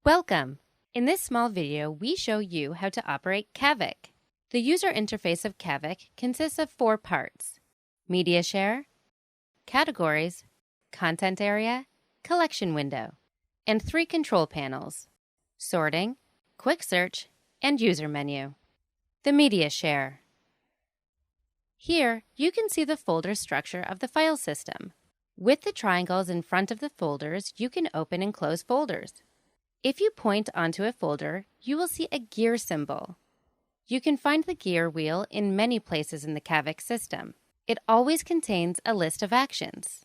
Welcome! In this small video, we show you how to operate Cavok. The user interface of Cavok consists of 4 parts: Media Share, Categories, Content Area, Collection Window, and 3 control panels: Sorting, Quick Search, and User Menu. The Media Share. Here, you can see the folder structure of the file system. With the triangles in front of the folders, you can open and close folders. If you point onto a folder, you will see a gear symbol. You can find the gear wheel in many places in the Cavok system. It always contains a list of actions.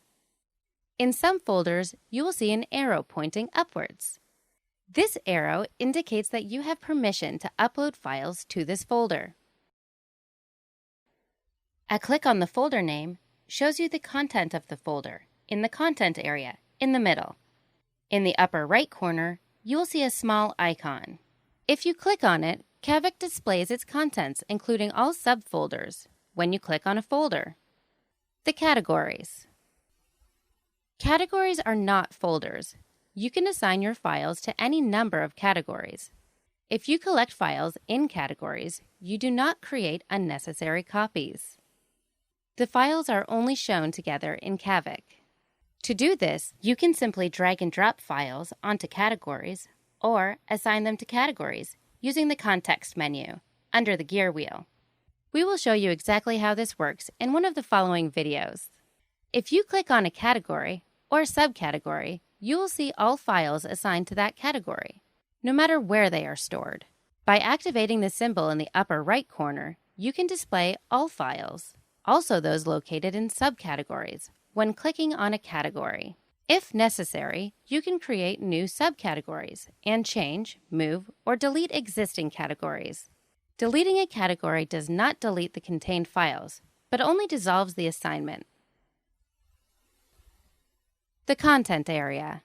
In some folders, you will see an arrow pointing upwards. This arrow indicates that you have permission to upload files to this folder. A click on the folder name shows you the content of the folder in the content area in the middle. In the upper right corner, you will see a small icon. If you click on it, Cavok displays its contents, including all subfolders, when you click on a folder. The categories. Categories are not folders. You can assign your files to any number of categories. If you collect files in categories, you do not create unnecessary copies. The files are only shown together in Cavok. To do this, you can simply drag and drop files onto categories or assign them to categories using the context menu under the gear wheel. We will show you exactly how this works in one of the following videos. If you click on a category or subcategory, you will see all files assigned to that category, no matter where they are stored. By activating the symbol in the upper right corner, you can display all files, also those located in subcategories, when clicking on a category. If necessary, you can create new subcategories and change, move, or delete existing categories. Deleting a category does not delete the contained files, but only dissolves the assignment. The content area.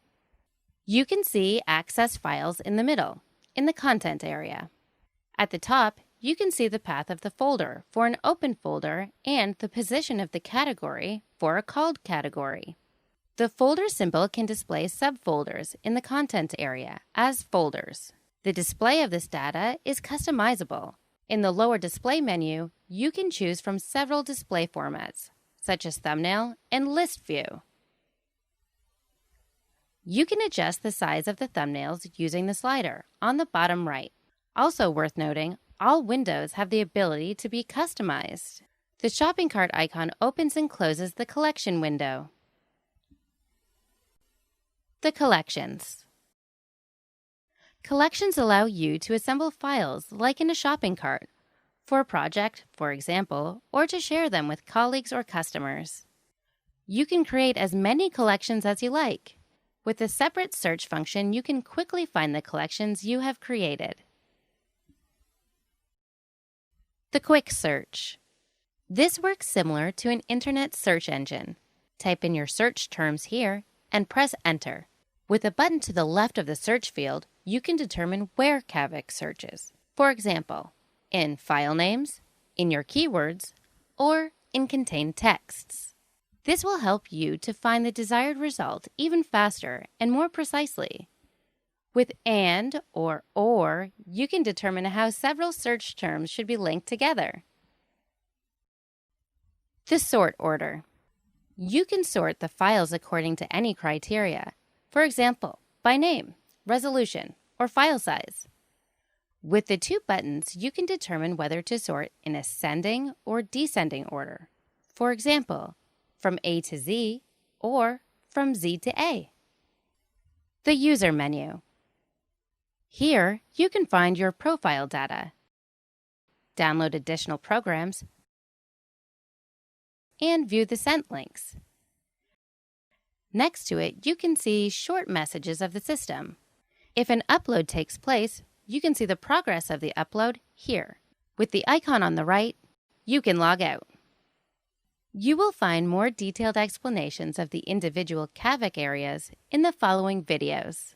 You can see Access Files in the middle, in the content area. At the top, you can see the path of the folder for an open folder and the position of the category for a called category. The folder symbol can display subfolders in the content area as folders. The display of this data is customizable. In the lower display menu, you can choose from several display formats, such as thumbnail and list view. You can adjust the size of the thumbnails using the slider on the bottom right. Also worth noting, all windows have the ability to be customized. The shopping cart icon opens and closes the collection window. The collections. Collections allow you to assemble files like in a shopping cart, for a project, for example, or to share them with colleagues or customers. You can create as many collections as you like. With a separate search function, you can quickly find the collections you have created. The Quick Search. This works similar to an internet search engine. Type in your search terms here and press Enter. With a button to the left of the search field, you can determine where Cavok searches. For example, in file names, in your keywords, or in contained texts. This will help you to find the desired result even faster and more precisely. With and or, you can determine how several search terms should be linked together. The sort order. You can sort the files according to any criteria, for example, by name, resolution, or file size. With the 2 buttons, you can determine whether to sort in ascending or descending order, for example, from A to Z or from Z to A. The User Menu. Here, you can find your profile data, download additional programs, and view the sent links. Next to it, you can see short messages of the system. If an upload takes place, you can see the progress of the upload here. With the icon on the right, you can log out. You will find more detailed explanations of the individual Cavok areas in the following videos.